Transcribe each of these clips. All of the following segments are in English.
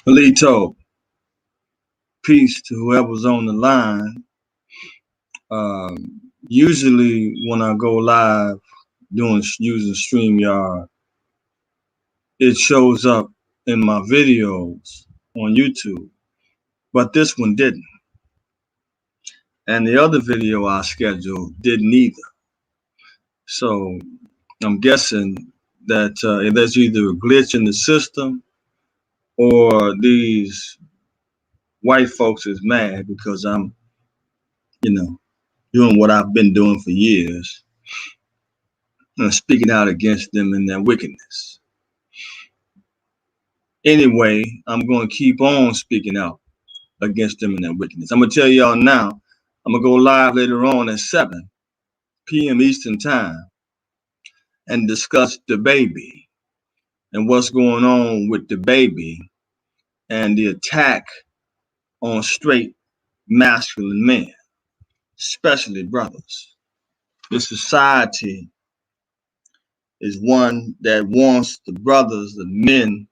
Alito, peace to whoever's on the line. Usually when I go live using StreamYard, it shows up in my videos on YouTube, but this one didn't. And the other video I scheduled didn't either. So I'm guessing that there's either a glitch in the system or these white folks is mad because I'm, doing what I've been doing for years and speaking out against them and their wickedness. Anyway, I'm going to keep on speaking out against them and their wickedness. I'm going to tell y'all now, I'm going to go live later on at 7 p.m. Eastern Time and discuss the baby and what's going on with the baby and the attack on straight masculine men, especially brothers. This society is one that wants the brothers, the men,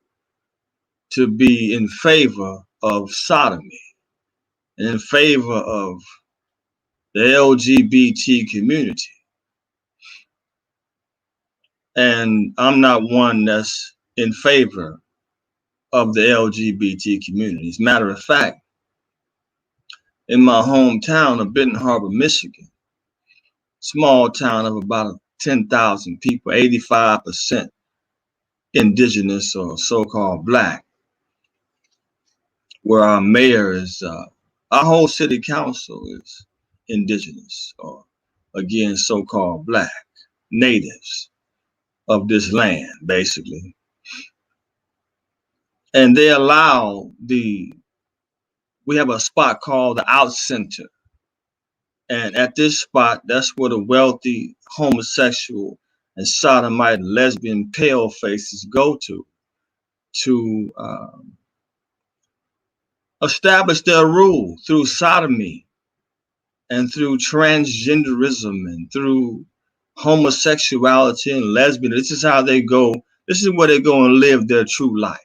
to be in favor of sodomy and in favor of the LGBT community. And I'm not one that's in favor of the LGBT community. As a matter of fact, in my hometown of Benton Harbor, Michigan, small town of about 10,000 people, 85% indigenous or so-called black, where our mayor is, our whole city council is indigenous or again, so-called black natives of this land, basically. And they allow we have a spot called the Out Center. And at this spot, that's where the wealthy homosexual and sodomite lesbian pale faces go to establish their rule through sodomy and through transgenderism and through homosexuality and lesbian. This is how they go. This is where they go and live their true lives.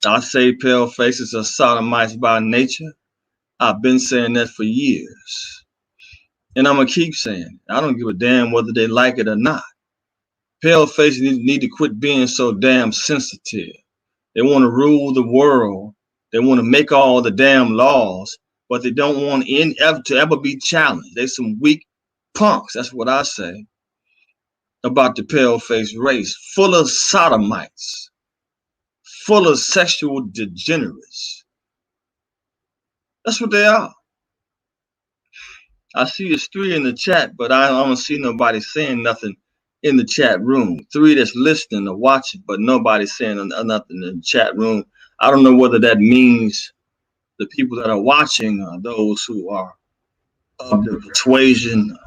I say pale faces are sodomites by nature. I've been saying that for years. And I'm going to keep saying it. I don't give a damn whether they like it or not. Pale faces need to quit being so damn sensitive. They want to rule the world. They want to make all the damn laws, but they don't want to ever be challenged. They some weak punks. That's what I say about the pale face race, full of sodomites, full of sexual degenerates. That's what they are. I see it's 3 in the chat, but I don't see nobody saying nothing in the chat room. 3 that's listening or watching, but nobody saying nothing in the chat room. I don't know whether that means the people that are watching are those who are of the persuasion,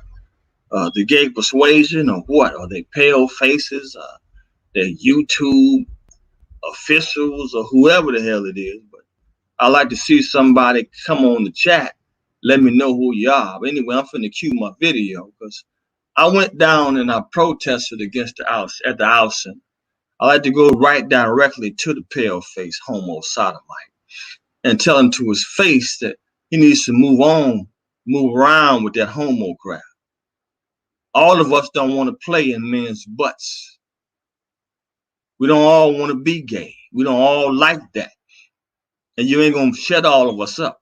the gay persuasion, or what? Are they pale faces? They're YouTube officials or whoever the hell it is. But I like to see somebody come on the chat. Let me know who you are. But anyway, I'm finna cue my video because I went down and I protested against the house at the house. And I like to go right directly to the pale face homo sodomite and tell him to his face that he needs to move around with that homo crap. All of us don't want to play in men's butts. We don't all want to be gay. We don't all like that. And you ain't going to shut all of us up.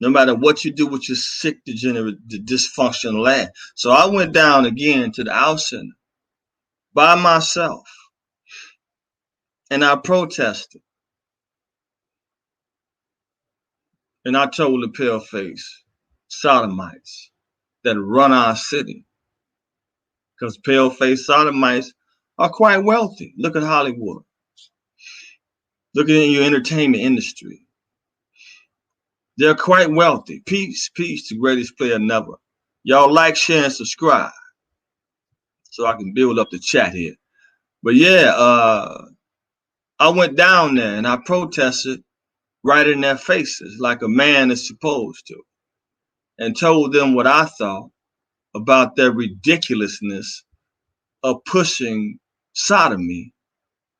No matter what you do with your sick, degenerate, dysfunctional ass. So I went down again to the Out Center by myself. And I protested. And I told the pale face sodomites that run our city. Because pale face sodomites are quite wealthy. Look at Hollywood. Look at your entertainment industry. They're quite wealthy. Peace, peace to greatest player never. Y'all like, share, and subscribe so I can build up the chat here. But yeah, I went down there and I protested right in their faces like a man is supposed to and told them what I thought about their ridiculousness of pushing sodomy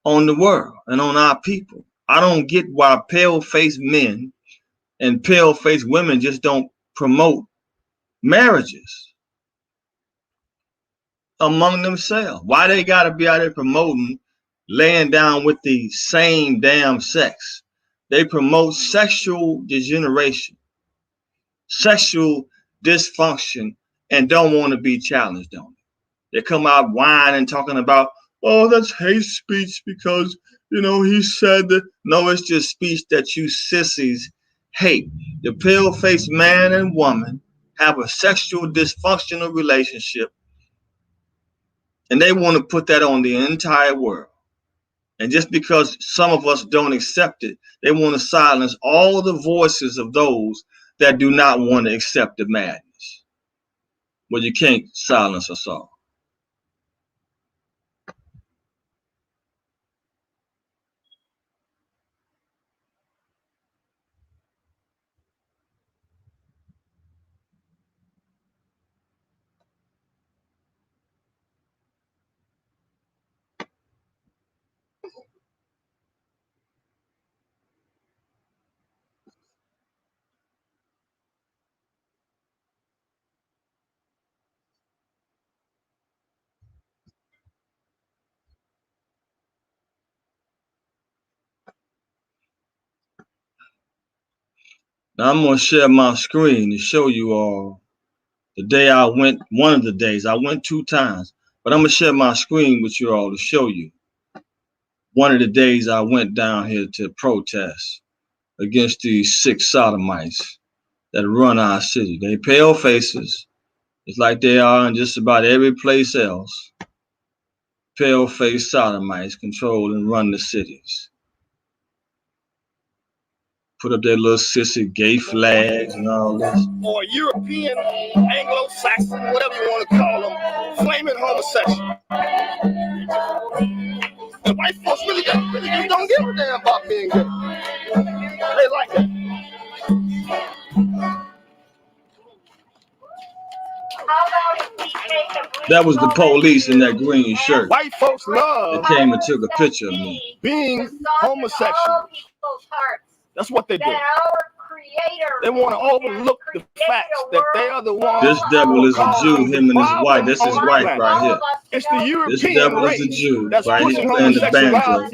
on the world and on our people. I don't get why pale-faced men and pale-faced women just don't promote marriages among themselves. Why they got to be out there promoting laying down with the same damn sex? They promote sexual degeneration, sexual dysfunction, and don't want to be challenged on it. They come out whining, talking about, oh, that's hate speech because, you know, he said that. No, it's just speech that you sissies hate. The pale-faced man and woman have a sexual dysfunctional relationship, and they want to put that on the entire world. And just because some of us don't accept it, they want to silence all the voices of those that do not want to accept the madness. Well, you can't silence us all. Now I'm going to share my screen to show you all the day I went, one of the days. I went 2 times, but I'm going to share my screen with you all to show you one of the days I went down here to protest against these 6 sodomites that run our city. They pale faces, just like they are in just about every place else. Pale-faced sodomites control and run the cities. Put up their little sissy gay flags and all this. Or European, Anglo-Saxon, whatever you want to call them, flaming homosexual. And white folks really just don't give a damn about being gay. They like it. That was the police in that green shirt. White folks love. They came and took a picture of me. Being homosexual. That's what they do. They want to overlook the facts that they are the ones. This devil is a Jew, him and his wife. That's his wife right here. It's the European this devil is a Jew, that's right? He's playing the banjo.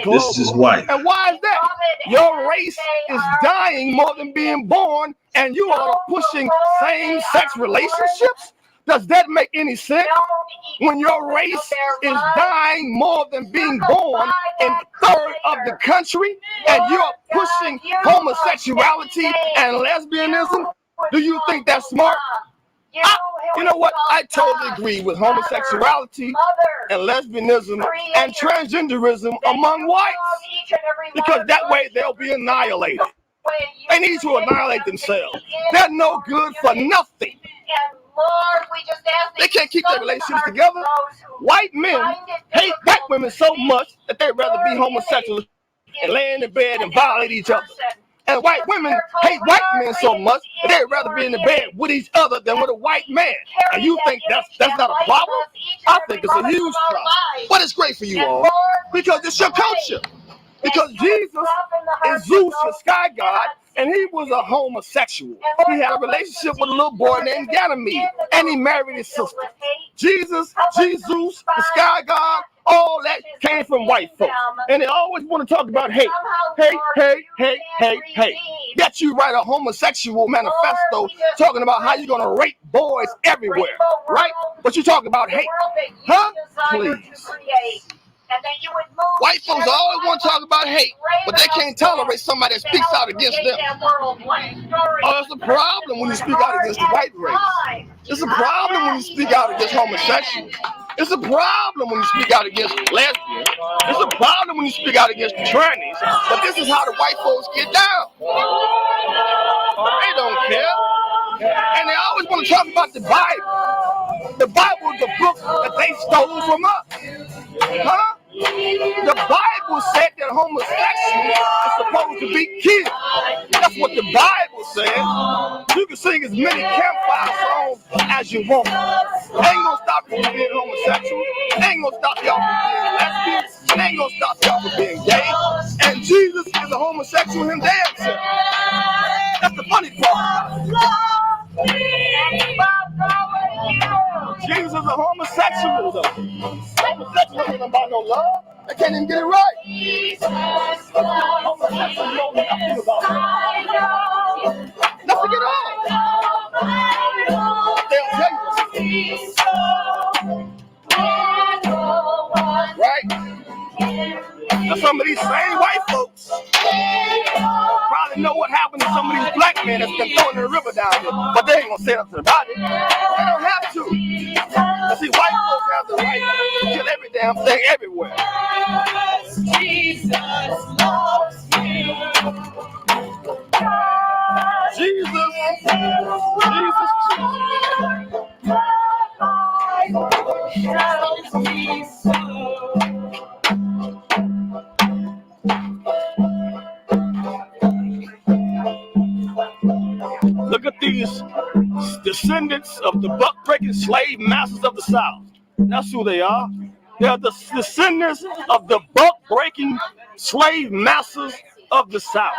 This is his wife. And why is that? Your race is dying more than being born, and you are pushing same-sex relationships? Does that make any sense? When your race is dying more than being born in a third of the country, and you're pushing homosexuality and lesbianism, do you think that's smart? You know what? I totally agree with homosexuality and lesbianism and transgenderism among whites, because that way they'll be annihilated. They need to annihilate themselves. They're no good for nothing. They can't keep their relationships together. White men hate black women so much that they'd rather be homosexuals and lay in the bed and violate each other. And white women hate white men so much that they'd rather be in the bed with each other than with a white man. And you think that's not a problem? I think it's a huge problem. But it's great for you all because it's your culture. Because Jesus is Zeus, your sky god, and he was a homosexual. He had a relationship with a little boy named Ganymede, and he married his sister. Jesus, the sky god, all that came from white folks. And they always want to talk about hate. Hate. Yet you write a homosexual manifesto talking about how you're going to rape boys everywhere, right? But you talk about hate. Huh? Please. White folks always want to talk about hate, but they can't tolerate somebody that speaks out against them. Oh, it's a problem when you speak out against the white race. It's a problem when you speak out against homosexuals. It's a problem when you speak out against lesbians. It's a problem when you speak out against the trannies. But this is how the white folks get down. They don't care. And they always want to talk about the Bible. The Bible is the book that they stole from us. Huh? The Bible said that homosexuals are supposed to be killed. That's what the Bible says. You can sing as many campfire songs as you want. Ain't gonna stop you from being homosexual. Ain't gonna stop y'all from being lesbian. lesbians, and they ain't gonna stop y'all from being gay. And Jesus is a homosexual him damn self. That's the funny part. Jesus is a homosexual though. Homosexuals ain't about no love. They can't even get it right. Homosexuals know nothing about love. Nothing at all. They'll tell you. Right? Now some of these same white folks probably know what happened to some of these black men that's been thrown in the river down here, but they ain't gonna say nothing about it. They don't have to. You see, white folks have the right to kill every damn thing everywhere. Jesus loves you. Jesus. Look at these descendants of the buck-breaking slave masters of the South. That's who they are. They are the descendants of the buck-breaking slave masters of the South.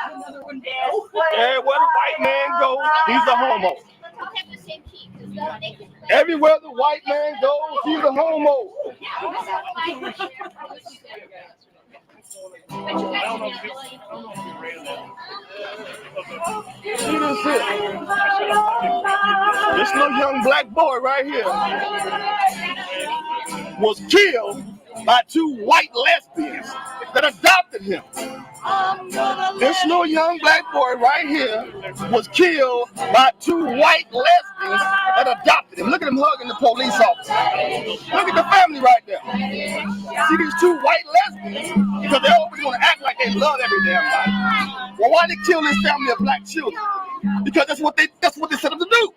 Everywhere the white man goes, he's a homo. Everywhere the white man goes, he's a homo. See this here. This little young black boy right here was killed by two white lesbians that adopted him. This little young black boy right here was killed by two white lesbians that adopted him. Look at him hugging the police officer. Look at the family right there. See these two white lesbians? Because they always want to act like they love every damn body. Well, why they kill this family of black children? Because that's what they set up to do.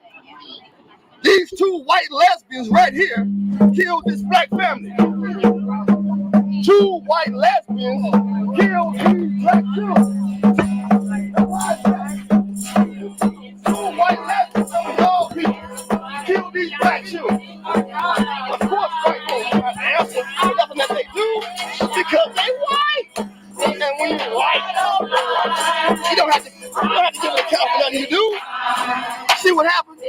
These two white lesbians right here killed this black family. Two white lesbians killed these black children. Two white lesbians of all people killed these black children. Of course, white folks have to answer for nothing that they do because they white. And when you're white, you don't have to give an account for nothing you do. See what happened?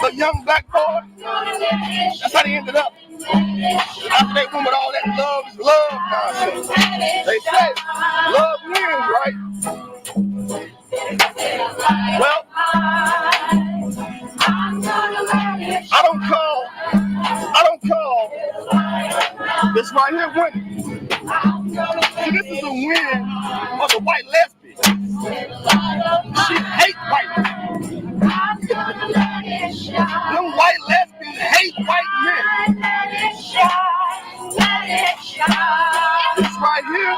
The young black boy, that's how they ended up. After they went with all that love is love nonsense. They say love wins, right? Well, I don't call this right here winning. See, this is a win of the white lesbian. She hates white men. Them white lesbians hate white men. This right here,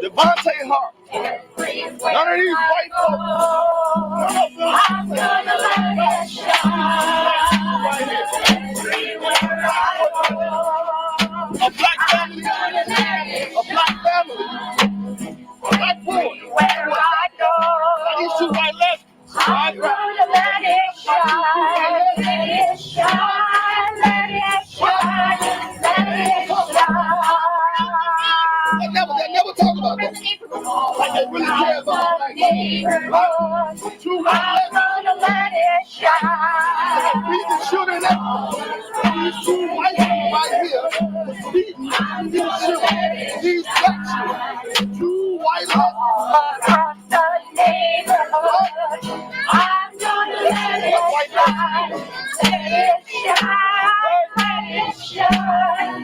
Devontae Hart. None of these white folks. A black family, a black boy. These two white lesbians. Right? They never talk about that. Like they really care about it. Two white lesbians. Beating children up. These two white people right here beating these children. These black children. Two white lesbians. I'm gonna let it shine.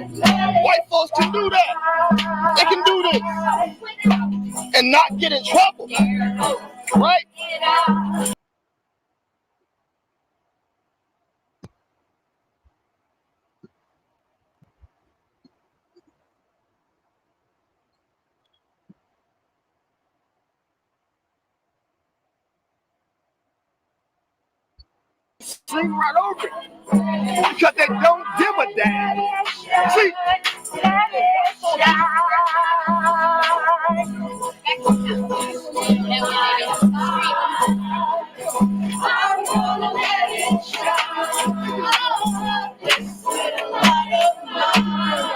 White folks can do that. They can do this and not get in trouble, right? Sing right over it because they don't give a damn. See, I'm gonna let it shine. This little light of mine.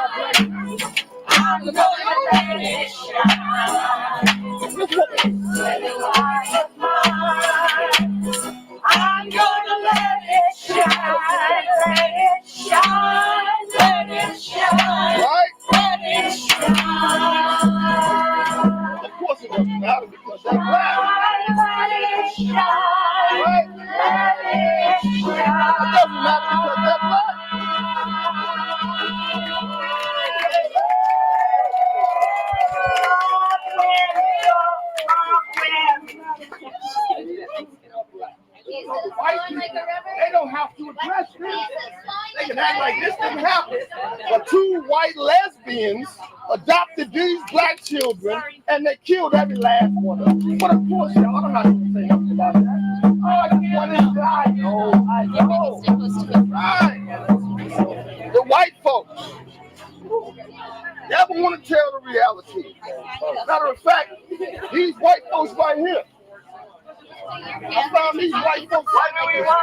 Right? It doesn't matter because they're black. White people, they don't have to address this. They can act like this didn't happen. But two white lesbians adopted these black children and they killed every last one of them. But of course, y'all don't have to say nothing about that. Oh, you want this guy? No, I know. Right. The white folks, they ever want to tell the reality. Matter of fact, these white folks right here, I found these white folks. What do we want?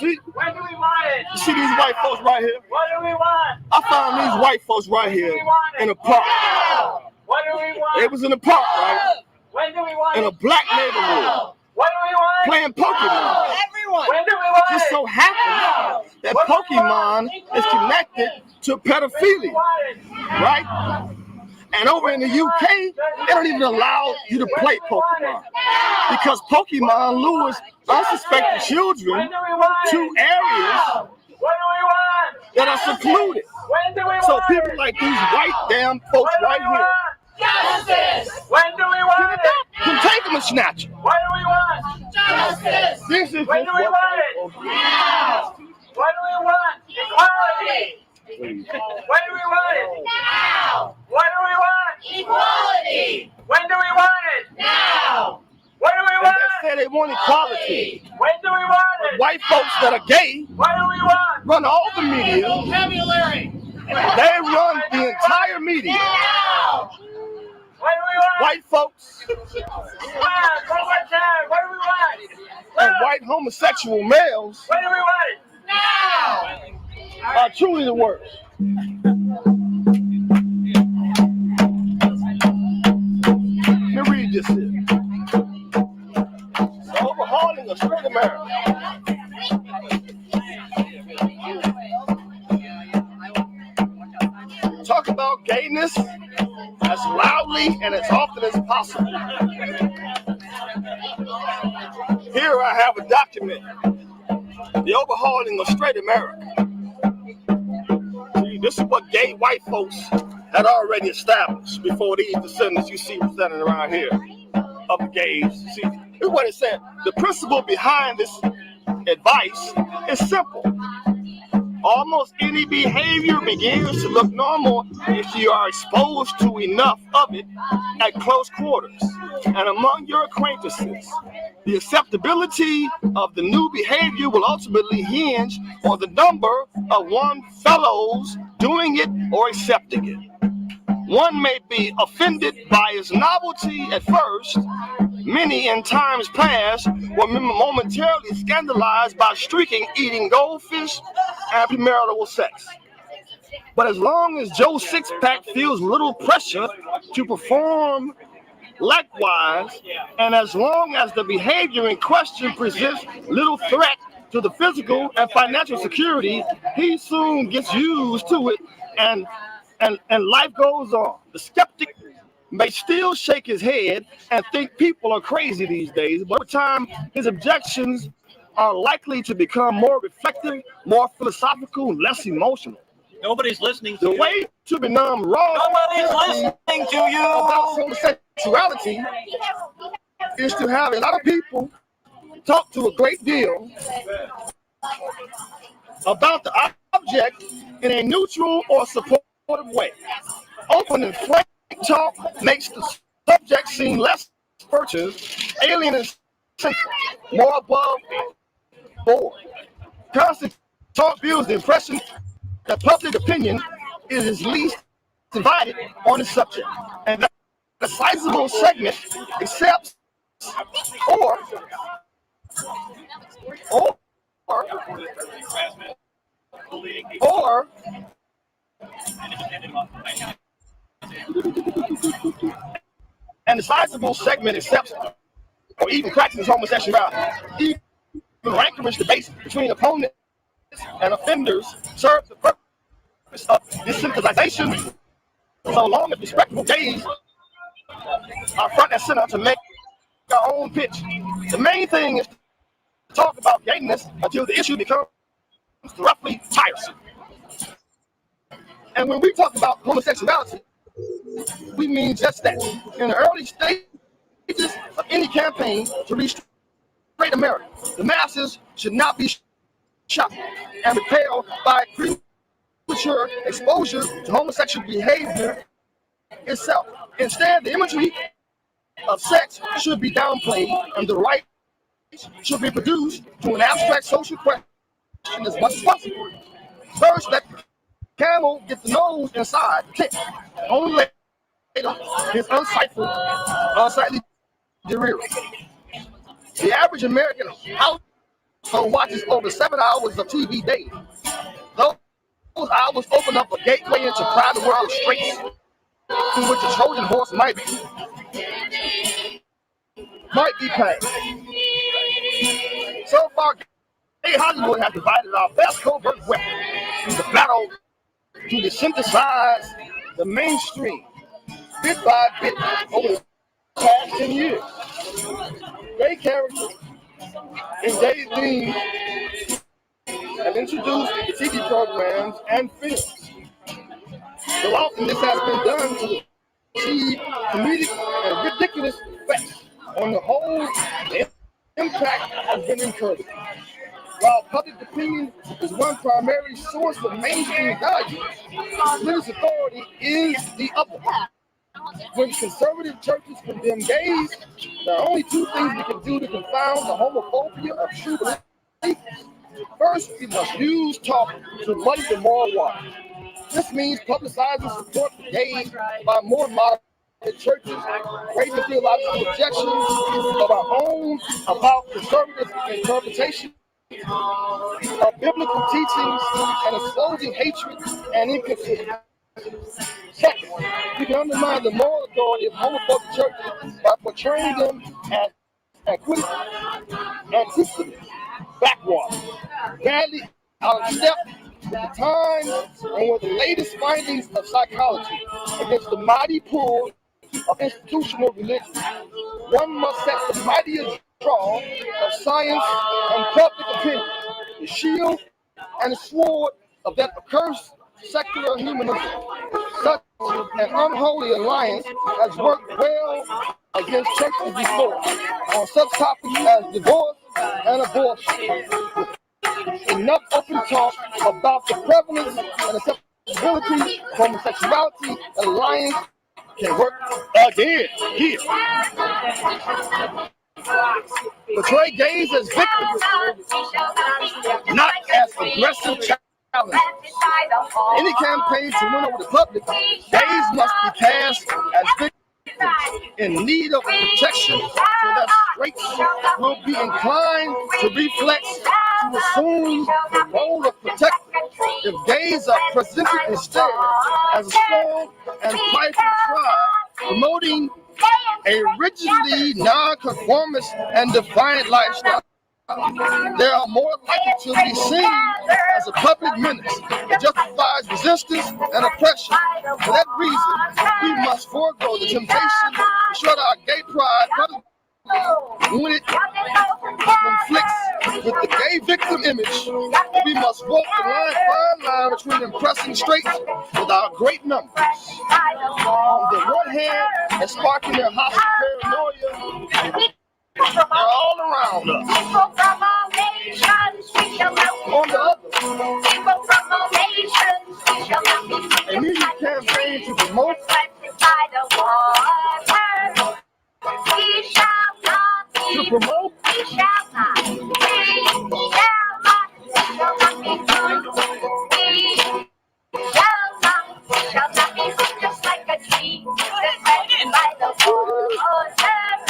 See, When do we want it? you see these white folks right here? What do we want? I found these white folks right here in a park. What do we want? They was in the park, right? When do we want In a it? black neighborhood, What do we want? playing Pokemon. Everyone. When do we want Just it? so happens that Pokemon is connected to pedophilia, right? And over in the UK, they don't even allow you to play Pokemon because Pokemon lures unsuspected children to areas What do we want? that are secluded. When do we want So it? people like these white damn folks When do right we here want justice? When do we want it? can take them and snatch them. What do we want? Justice. This is When do we want it? Now. What do we want? Equality. When do we want it? Now. What do we want? Equality. When do we want it? Now. What do we want? They say they want equality. When do we want it? White folks that are gay What do we want? run all the media. Vocabulary. They run the entire media. Now. What do we want? White folks One more time. What do we want? and white homosexual males When do we want it? Now. are truly the worst. Let me read this here. The overhauling of straight America. Talk about gayness as loudly and as often as possible. Here I have a document. The overhauling of straight America. See, this is what gay white folks had already established before these descendants you see standing around here of the gays. See, this is what it said. The principle behind this advice is simple. Almost any behavior begins to look normal if you are exposed to enough of it at close quarters and among your acquaintances. The acceptability of the new behavior will ultimately hinge on the number of one fellows doing it or accepting it. One may be offended by its novelty at first. Many in times past were momentarily scandalized by streaking eating goldfish and premarital sex. But as long as Joe Sixpack feels little pressure to perform likewise, and as long as the behavior in question presents little threat to the physical and financial security, he soon gets used to it and life goes on. The skeptic may still shake his head and think people are crazy these days, but over time, his objections are likely to become more reflective, more philosophical, and less emotional. Nobody's listening to The you. way to benumb raw Nobody's listening to you. about homosexuality is to have a lot of people talk to a great deal about the object in a neutral or supportive way. Open and frank talk makes the subject seem less furtive, alien, and simple, more above board. Constant talk builds the impression that public opinion is least divided on the subject, and that a sizable segment accepts or and the sizable segment accepts or even practices homosexuality. Even rancorous debates between opponents and offenders serve the purpose of desensitization, so long as respectable gays are front and center to make their own pitch. The main thing is to talk about gayness until the issue becomes roughly tiresome. And when we talk about homosexuality, we mean just that. In the early stages of any campaign to reach straight America, the masses should not be shocked and repelled by premature exposure to homosexual behavior itself. Instead, the imagery of sex should be downplayed and the right should be reduced to an abstract social question as much as possible. First, let the camel get the nose inside the tent. Only later, his unsightly rear. The average American household watches over 7 hours of TV daily. Those hours open up a gateway into private world of straits, in which a Trojan horse might be paid. So far, gay Hollywood has divided our best covert weapon in the battle to desynthesize the mainstream bit by bit over the past 10 years. Gay characters and gay themes have introduced into TV programs and films. So often this has been done to achieve comedic and ridiculous effects. On the whole, the impact has been encouraging. While public opinion is one primary source of mainstream value, religious authority is the other. When conservative churches condemn gays, there are only two things we can do to confound the homophobia of true believers. First, we must use talk to muddy the moral water. This means publicizing support for gays by more moderate churches, raising theological objections of our own about conservative interpretation of biblical teachings and exposing hatred and inconsistency. Second, we can undermine the moral authority of homophobic churches by portraying them as antiquity, backwater, badly out of step with the times and with the latest findings of psychology against the mighty pull of institutional religion. One must set the mightiest draw of science and public opinion, the shield and the sword of that accursed secular humanism. Such an unholy alliance has worked well against churches before on such topics as divorce and abortion. Enough open talk about the prevalence and acceptability of homosexuality and alliance can work again here. Portray gays as victims, not as aggressive challengers. Any campaign to win over the public, gays must be cast as victims in need of protection so that straights will be inclined to reflex to assume the role of protector. If gays are presented instead as a strong and prideful tribe, promoting a rigidly non-conformist and defiant lifestyle, they are more likely to be seen as a public menace that justifies resistance and oppression. For that reason, we must forego the temptation to shut our gay pride when it conflicts with the gay victim image. We must walk the fine line between impressing straights with our great numbers, on the one hand, and sparking their hostile paranoia. They're all around us. On the other, a media campaign to promote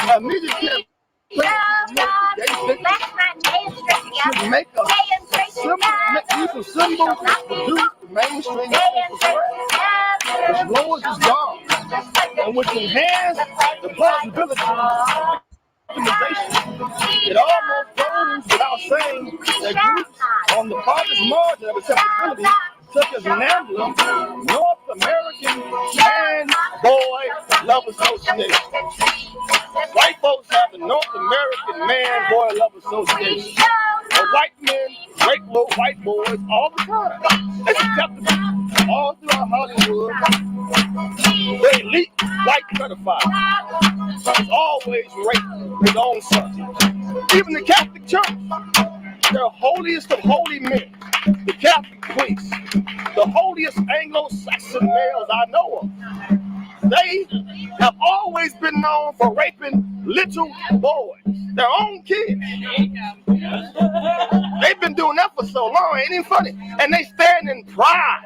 a media campaign should make a simple symbol to reduce the mainstream which lowers its guard and which enhance the possibility of victimization. It almost goes without saying that groups on the farthest margin of acceptability, such as NAMBLA, North American Man Boy Love Association, White folks have the North American Man Boy Love Association. The white men rape little white boys all the time. It's acceptable all throughout Hollywood. The elite white pedophile sons always rape his own son. Even the Catholic Church, the holiest of holy men, the Catholic priests, the holiest Anglo-Saxon males I know of, they have always been known for raping little boys, their own kids. They've been doing that for so long, ain't even funny. And they stand in pride.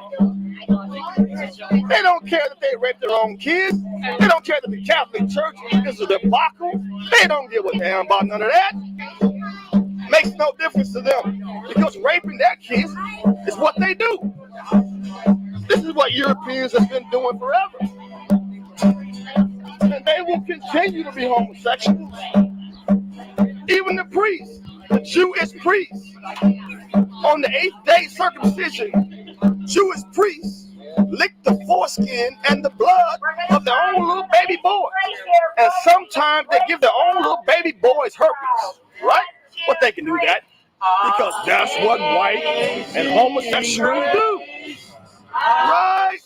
They don't care that they rape their own kids. They don't care that the Catholic Church is a debacle. They don't give a damn about none of that. Makes no difference to them because raping their kids is what they do. This is what Europeans have been doing forever. And they will continue to be homosexuals. Even the priests, the Jewish priests, on the 8th day circumcision, Jewish priests lick the foreskin and the blood of their own little baby boys. And sometimes they give their own little baby boys herpes, right? But they can do that because that's what white and homosexuals do. Right.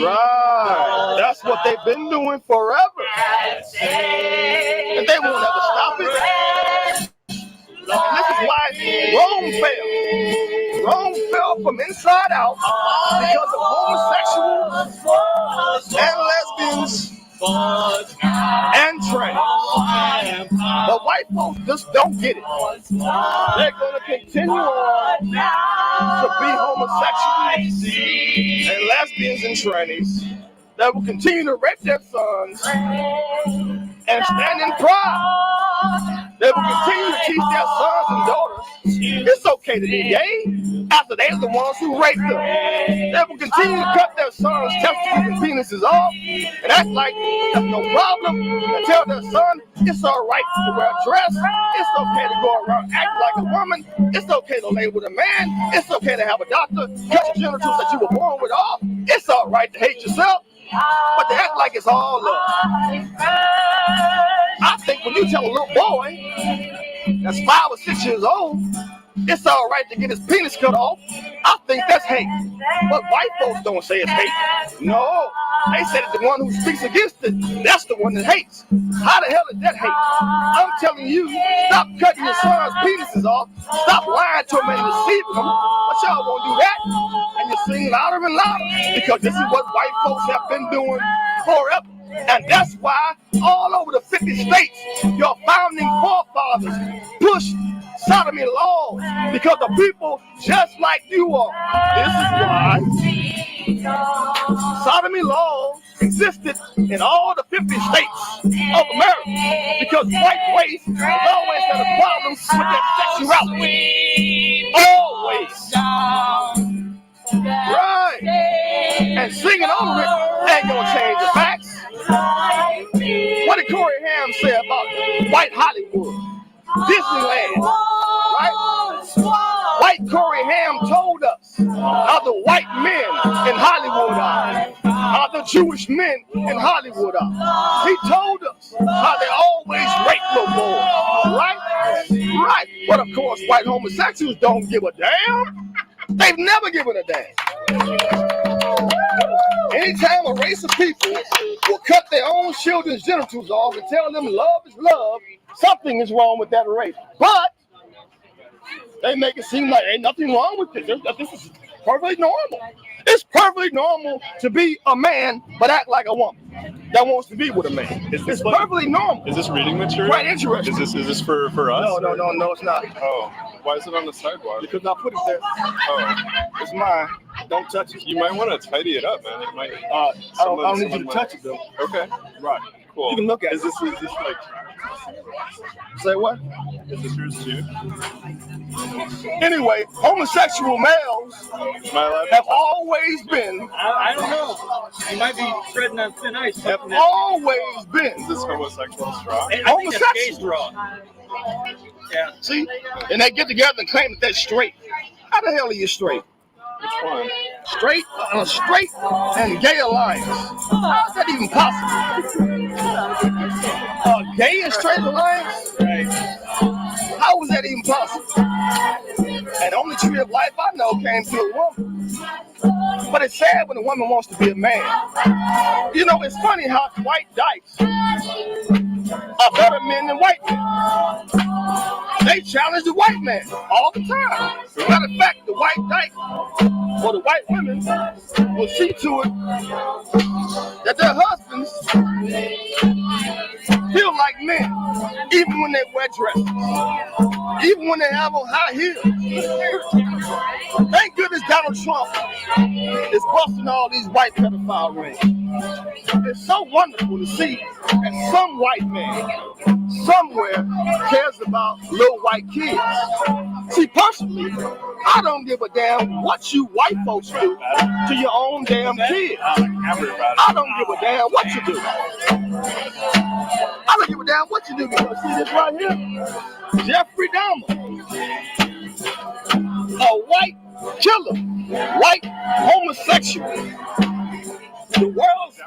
Right. That's what they've been doing forever. And they won't ever stop it. And this is why Rome fell. Rome fell from inside out because of homosexuals and lesbians and trans. But white folks just don't get it. They're going to continue on to be homosexuals and lesbians and trannies. They will continue to rape their sons and stand in pride. They will continue to teach their sons and daughters it's okay to be gay after they're the ones who raped them. They will continue to cut their sons' testicles and penises off and act like that's no problem and tell their son it's all right to wear a dress. It's okay to go around acting like a woman. It's okay to lay with a man. It's okay to have a doctor cut your genitals that you were born with off. It's all right to hate yourself. But they act like it's all love. I think when you tell a little boy that's 5 or 6 years old, it's all right to get his penis cut off, I think that's hate. But white folks don't say it's hate. No, they say that the one who speaks against it, that's the one that hates. How the hell is that hate? I'm telling you, stop cutting your son's penises off, stop lying to them and deceiving them, but y'all won't do that. And you sing louder and louder because this is what white folks have been doing forever. And that's why all over the 50 states, your founding forefathers pushed sodomy laws because of people just like you are. This is why sodomy laws existed in all the 50 states of America because white race has always had a problem with their sexuality. Always. Right. And singing over it ain't gonna change the facts. What did Corey Haim say about white Hollywood? Disneyland, right? White Corey Haim told us how the white men in Hollywood are, how the Jewish men in Hollywood are. He told us how they always rape little boys, right? Right. But of course, white homosexuals don't give a damn. They've never given a damn. Anytime a race of people will cut their own children's genitals off and tell them love is love, something is wrong with that race. But they make it seem like ain't nothing wrong with this. This is perfectly normal. It's perfectly normal to be a man but act like a woman that wants to be with a man. It's perfectly normal. Is this reading material? Quite interesting. Is this for us? No, it's not. Oh, why is it on the sidewalk? Because I put it there. Oh, It's mine. Don't touch it. you might want to tidy it up, man. It might. I don't need you to touch it though. Okay, Right. cool. You can look at Is it. this like? Say what? Is this yours too? Anyway, homosexual males Am I allowed? have always been, I don't know. You might be treading on thin ice. have always been Is this homosexual straw? I think that's gay homosexual. straw. Yeah. See? And they get together and claim that they're straight. How the hell are you straight? Which one? Straight and gay alliance. How is that even possible? gay in straight alliance? Right. How was that even possible? And the only tree of life I know came to a woman. But it's sad when a woman wants to be a man. You know, it's funny how white dykes are better men than white men. They challenge the white man all the time. Matter of fact, the white dyke or the white women will see to it that their husbands feel like men, even when they wear dresses, even when they have on high heels. Thank goodness Donald Trump is busting all these white pedophile rings. It's so wonderful to see that some white man somewhere cares about little white kids. See, personally, I don't give a damn what you white folks do to your own damn kids. I don't give a damn what you do. I don't give a damn what you do, because see this right here? Jeffery Dahmer, a white killer, white homosexual, the world's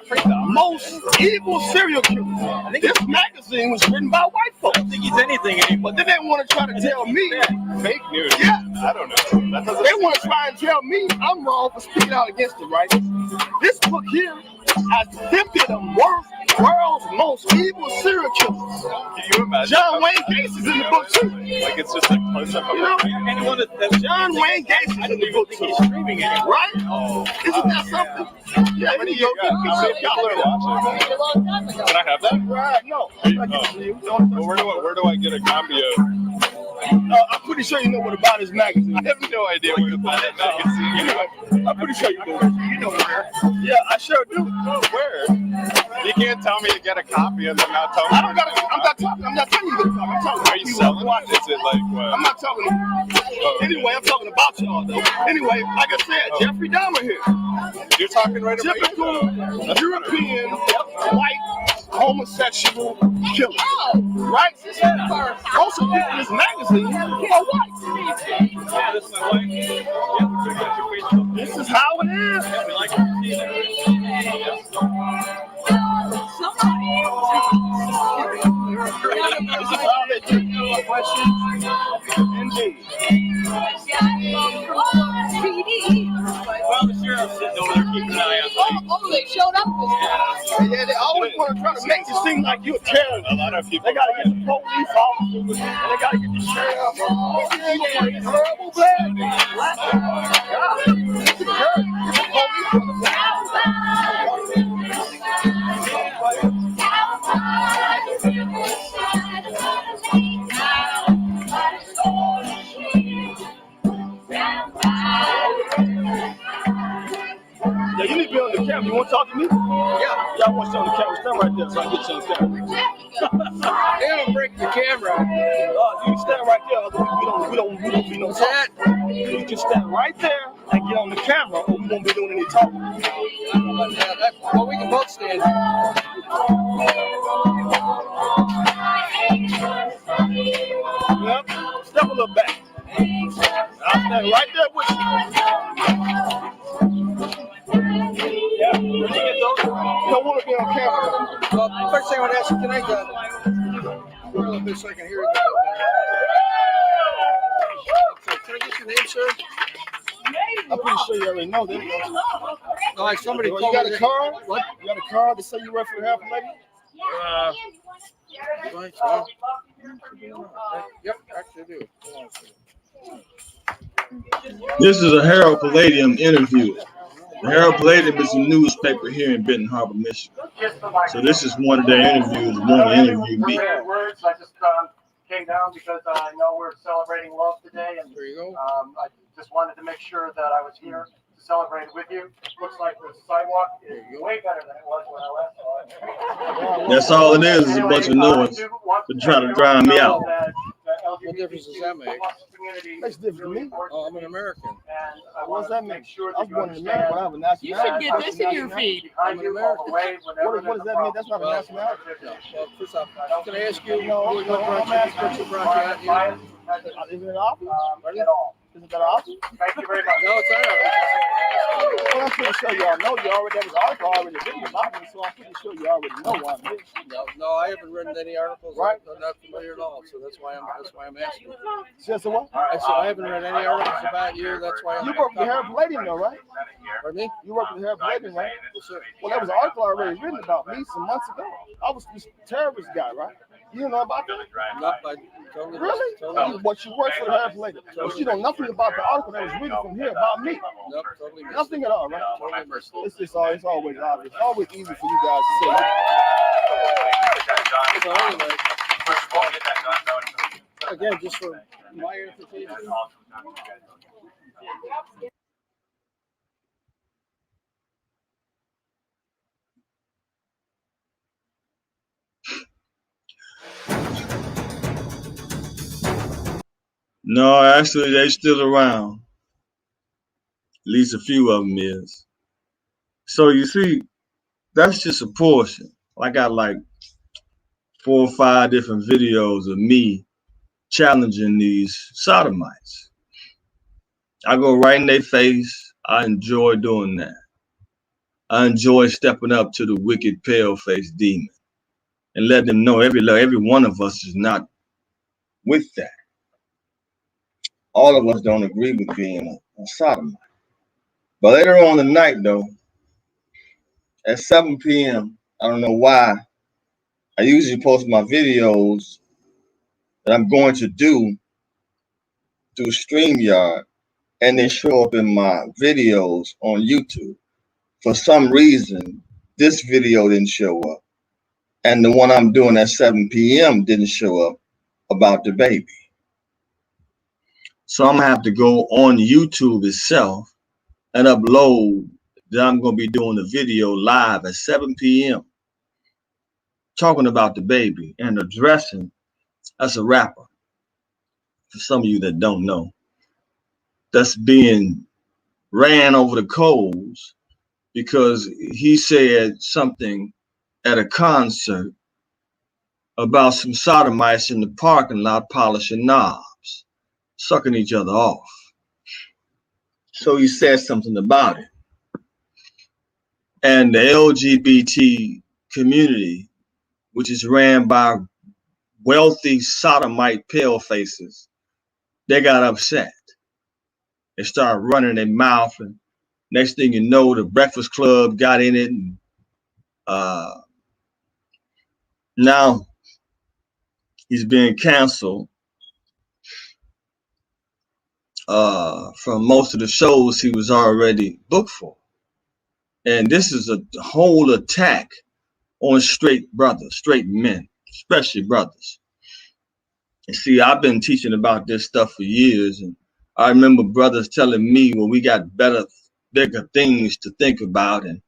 most evil serial killer. I think this magazine was written by white folks. I don't think he's anything anymore. But then they want to try to tell me, Fake news. yeah, I don't know. That doesn't they want to try and tell me I'm wrong for speaking out against it, right? This book here has 50 of the world's most evil serial killers. Can you imagine? John Wayne Gacy's in the book too. Like it's just a close-up of You know, anyone that John Wayne Gacy's I in don't the even book think too. he's streaming anymore. Right? Oh, Isn't that something? Yeah, When there do you you go. go? Can I watch it? Can I have that? Right, no. I'm not giving it to you. Well, where do I get a copy of? I'm pretty sure you know what about his magazine. I have no idea where to find that magazine. Anyway, I'm pretty sure you do. You know where? Yeah, I sure do. Where? You can't tell me to get a copy and then not tell me. I'm not telling you to talk. I'm talking Are you selling it? Is it like what? I'm not talking to you. Anyway, I'm talking about y'all though. Anyway, like I said, Jeffrey Dahmer here. You're talking right about Typical European white homosexual killer. Right? Most of people in this magazine are white. Yeah, this is my wife. Yeah, we got your Facebook. This is how it is. Yeah, we like to see that. This is how they do. Questions? Indeed. Well, the sheriff's sitting over there keeping an eye on things. Oh, they showed up. Yeah, they always want to try to make you seem like you're a terrorist. A lot of people. They gotta get the police officers, and they gotta get the sheriff. Oh, yeah, it's horrible, man. God, it's the Yeah, you need to be on the camera. You want to talk to me? Yeah. Yeah, I want you on the camera. Stand right there so I can get you on the camera. They don't break the camera. You stand right there. We don't be no talking. You just stand right there and get on the camera, or we won't be doing any talking. Well, we can both stand. Yep. Step a little back. I'll stand right there with you. Yeah. When you get those, you don't want to be on camera. Well, first thing I want to ask you, can I go a little bit so I can hear you? Can I get your name, sir? I'm pretty sure you already know that. No, like somebody You called got me a that- card? What? You got a card to say you work for the half lady? Right, yep, actually I do. This is a Herald Palladium interview. The Herald Palladium is a newspaper here in Benton Harbor, Michigan. So this is one of their interviews. One to interview me. Words. I just came down because I know we're celebrating love today, and There you go. I just wanted to make sure that I was here to celebrate with you. Looks like the sidewalk is way better than it was when I last saw it. That's all it is a bunch of noise to try to drown me out. What difference does that make? Makes a difference to me. Oh, I'm an American. What does that mean? Sure I was born in America, but I have a nationality. You should get this in your feed. I'm an American. What does that mean? That's not a Well, nationality. No, well, first off, can I ask you No, what brought you out here? Is it an office? At all. Is it that option? Thank you very much. No, it's all right. Well, I'm pretty sure y'all know. You already, that was article already written about me, so I'm pretty sure you already know why I'm here. No, I haven't written any articles. Right. I'm not familiar at all, so that's why I'm asking. Just a what? I said I haven't read any articles about you. That's why I'm. You work with Hair Blading, though, right? Pardon me? You work with Hair Blading, right? Yes, sir. Well, there was an article already written about me some months ago. I was this terrorist guy, right? You know about that? Not by totally. Really? Totally. But you work for the Hair Blading. But you know nothing about the article that was written from here about me. Nope, totally missed Nothing at all, right? Totally missed it. It's always obvious. It's always easy for you guys to say. So anyway, again, just for my edification. No, actually, they still around. At least a few of them is. So you see, that's just a portion. I got like 4 or 5 different videos of me challenging these sodomites. I go right in their face. I enjoy doing that. I enjoy stepping up to the wicked pale-faced demon and letting them know every one of us is not with that. All of us don't agree with being a sodomite. But later on the night, though, at 7 p.m., I don't know why, I usually post my videos that I'm going to do through StreamYard, and they show up in my videos on YouTube. For some reason, this video didn't show up, and the one I'm doing at 7 p.m. didn't show up about the baby. So I'm gonna have to go on YouTube itself and upload that I'm gonna be doing the video live at 7 p.m. talking about the baby and addressing as a rapper. For some of you that don't know, that's being ran over the coals because he said something at a concert about some sodomites in the parking lot polishing knobs, sucking each other off. So he said something about it. And the LGBT community, which is ran by wealthy sodomite palefaces, they got upset. They started running their mouth, and next thing you know, the Breakfast Club got in it. And, now he's being canceled from most of the shows he was already booked for. And this is a whole attack on straight brothers, straight men, especially brothers. And see, I've been teaching about this stuff for years, and I remember brothers telling me, well, we got better, bigger things to think about, and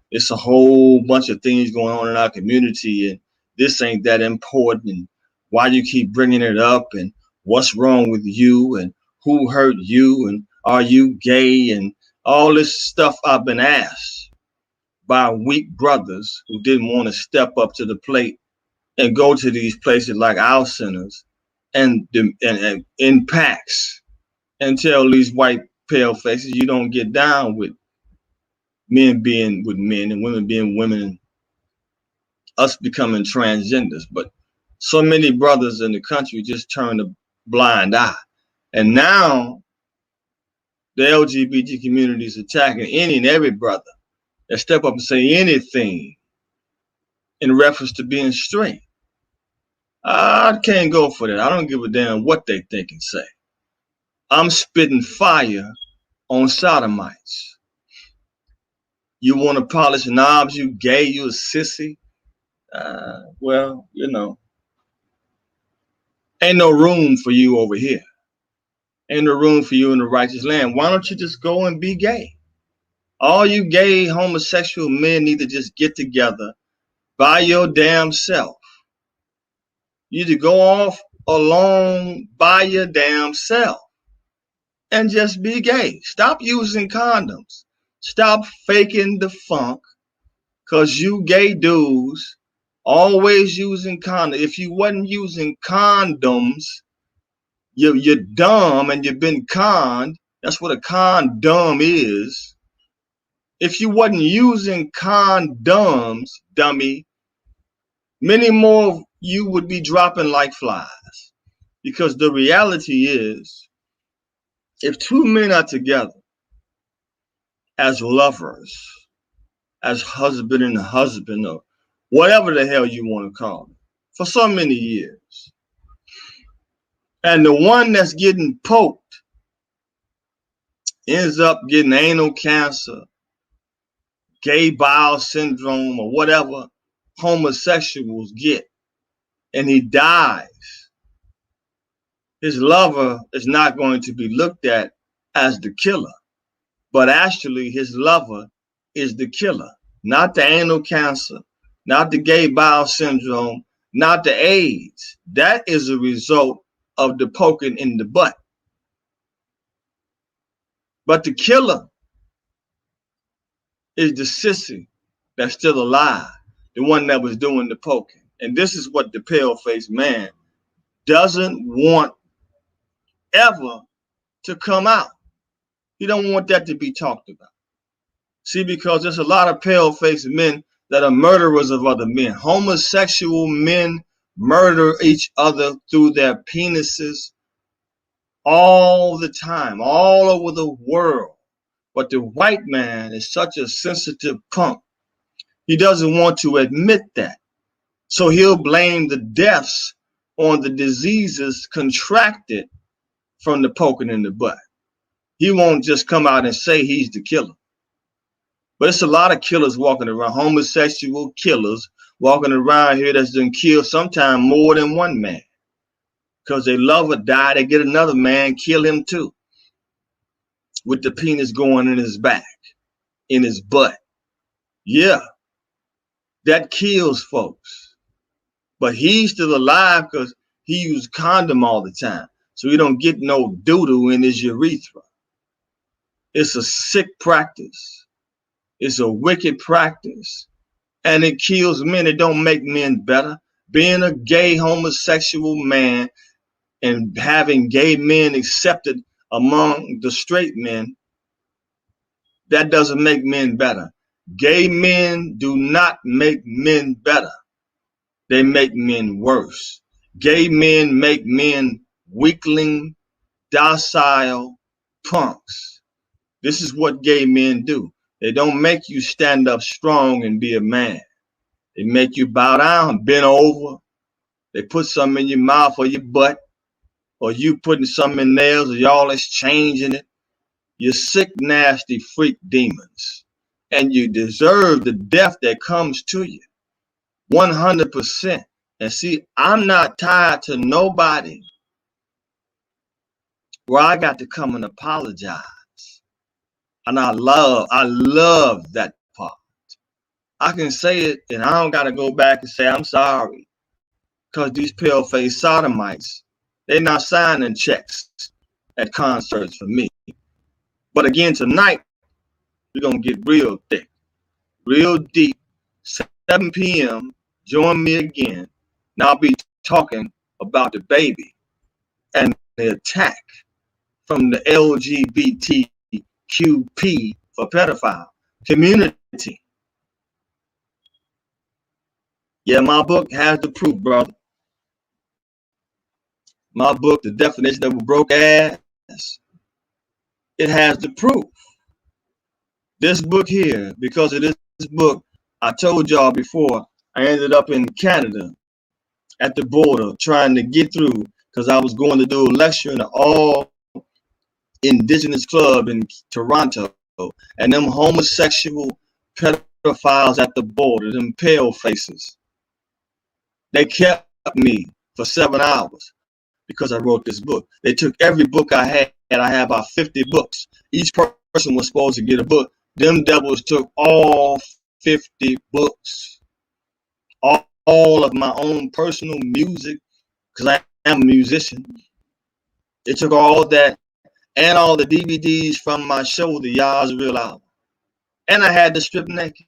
it's a whole bunch of things going on in our community, and this ain't that important, and why you keep bringing it up, and what's wrong with you, and who hurt you, and are you gay, and all this stuff I've been asked by weak brothers who didn't want to step up to the plate and go to these places like our centers and in packs and tell these white pale faces you don't get down with men being with men and women being women and us becoming transgenders. But so many brothers in the country just turn a blind eye. And now the LGBT community is attacking any and every brother that step up and say anything in reference to being straight. I can't go for that. I don't give a damn what they think and say. I'm spitting fire on sodomites. You want to polish knobs, you gay, you a sissy. Well, you know, ain't no room for you over here. Ain't no room for you in the righteous land. Why don't you just go and be gay? All you gay homosexual men need to just get together by your damn self. You need to go off alone by your damn self and just be gay. Stop using condoms. Stop faking the funk, because you gay dudes always using condoms. If you wasn't using condoms, You're dumb and you've been conned. That's what a condom is. If you wasn't using condoms, dummy, many more of you would be dropping like flies. Because the reality is, if two men are together as lovers, as husband and husband, or whatever the hell you want to call it, for so many years, and the one that's getting poked ends up getting anal cancer, gay bile syndrome, or whatever homosexuals get, and he dies, his lover is not going to be looked at as the killer, but actually his lover is the killer, not the anal cancer, not the gay bile syndrome, not the AIDS. That is a result of the poking in the butt. But the killer is the sissy that's still alive, the one that was doing the poking. And this is what the pale-faced man doesn't want ever to come out. He don't want that to be talked about. See, because there's a lot of pale-faced men that are murderers of other men. Homosexual men murder each other through their penises all the time, all over the world. But the white man is such a sensitive punk. He doesn't want to admit that. So he'll blame the deaths on the diseases contracted from the poking in the butt. He won't just come out and say he's the killer. But it's a lot of killers walking around, homosexual killers walking around here that's done killed sometimes more than one man. Because they love or die, they get another man, kill him too. With the penis going in his back, in his butt. Yeah, that kills folks. But he's still alive because he used condom all the time. So he don't get no doo-doo in his urethra. It's a sick practice. It's a wicked practice. And it kills men. It don't make men better. Being a gay homosexual man and having gay men accepted among the straight men, that doesn't make men better. Gay men do not make men better. They make men worse. Gay men make men weakling, docile punks. This is what gay men do. They don't make you stand up strong and be a man. They make you bow down, bend over. They put something in your mouth or your butt, or you putting something in theirs, or y'all exchanging it. You're sick, nasty freak demons. And you deserve the death that comes to you. 100%. And see, I'm not tied to nobody where I got to come and apologize. And I love that part. I can say it and I don't got to go back and say I'm sorry. Because these pale-faced sodomites, they're not signing checks at concerts for me. But again, tonight, we're going to get real thick, real deep. 7 p.m., join me again. And I'll be talking about the baby and the attack from the LGBTQP for pedophile community. Yeah, my book has the proof, brother. My book, The Definition of a Broke Ass, it has the proof. This book here, because of this book, I told y'all before, I ended up in Canada at the border trying to get through because I was going to do a lecture in an all indigenous club in Toronto, and them homosexual pedophiles at the border, them pale faces, they kept me for 7 hours because I wrote this book. They took every book I had. I had about 50 books. Each person was supposed to get a book. Them devils took all 50 books. All of my own personal music, because I am a musician. They took all that and all the DVDs from my show, the Yah's Real Album. And I had to strip naked.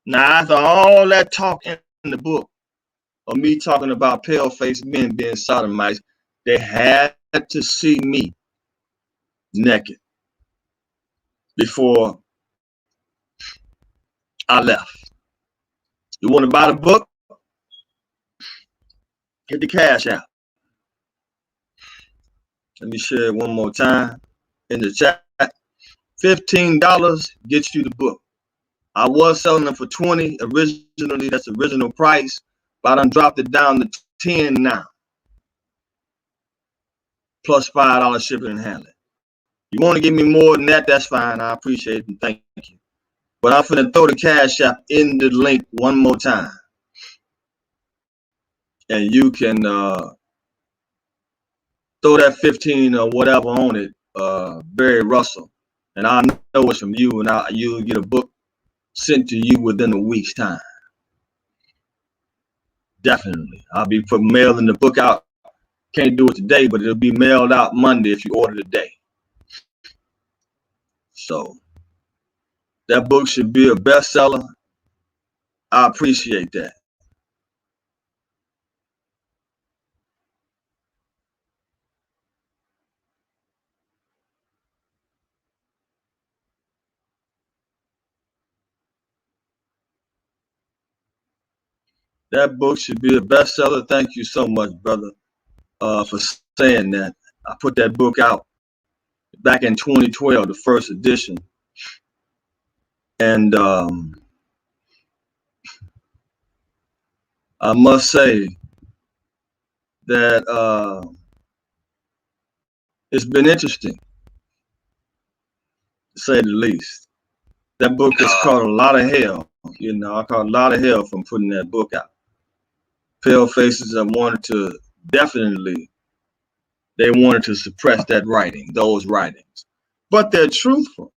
Now, after all that talk in the book, or me talking about pale-faced men being sodomites, they had to see me naked before I left. You want to buy the book? Hit the cash out. Let me share it one more time in the chat. $15 gets you the book. I was selling them for $20 originally. That's the original price, but I done dropped it down to $10 now, plus $5 shipping and handling. You want to give me more than that? That's fine. I appreciate it and thank you. But I'm finna throw the cash app in the link one more time, and you can throw that 15 or whatever on it, Barry Russell, and I know it's from you, and you'll get a book sent to you within a week's time. Definitely. I'll be mailing the book out. Can't do it today, but it'll be mailed out Monday if you order today. So that book should be a bestseller. I appreciate that. That book should be a bestseller. Thank you so much, brother, for saying that. I put that book out back in 2012, the first edition. And I must say that it's been interesting, to say the least. That book has caught a lot of hell. You know, I caught a lot of hell from putting that book out. Pale faces that wanted to they wanted to suppress that writing, those writings. But they're truthful.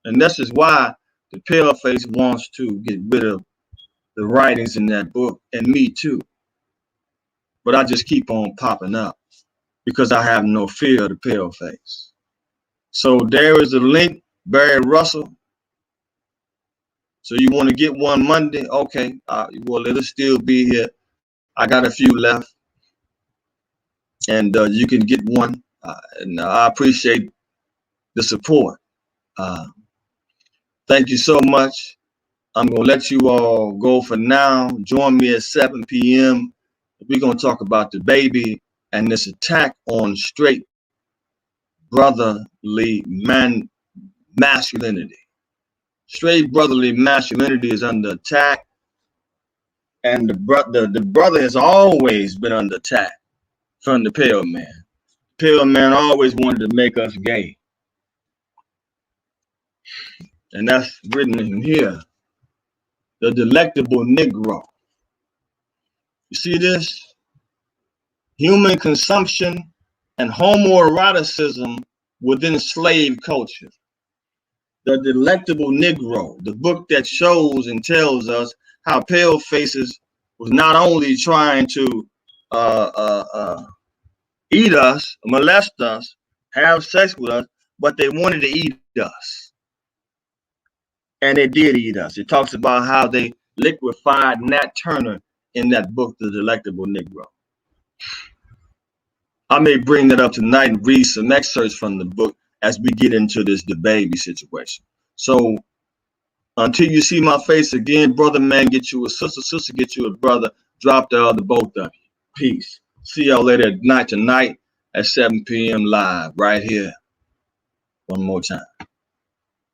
And this is why the pale face wants to get rid of the writings in that book, and me too. But I just keep on popping up because I have no fear of the pale face. So there is a link, Barry Russell. So you want to get one Monday? Okay, well, it'll still be here. I got a few left, and you can get one. And I appreciate the support. Thank you so much. I'm going to let you all go for now. Join me at 7 p.m. We're going to talk about the baby and this attack on straight brotherly masculinity. Straight brotherly masculinity is under attack, and the brother has always been under attack from the pale man. Pale man always wanted to make us gay, and that's written in here. The delectable Negro. You see this? Human consumption and homoeroticism within slave culture. The Delectable Negro, the book that shows and tells us how pale faces was not only trying to eat us, molest us, have sex with us, but they wanted to eat us. And they did eat us. It talks about how they liquefied Nat Turner in that book, The Delectable Negro. I may bring that up tonight and read some excerpts from the book as we get into this DaBaby situation. So until you see my face again, brother man, get you a sister, sister, get you a brother, drop the other, both of you. Peace. See y'all later tonight at 7 p.m. live right here. One more time.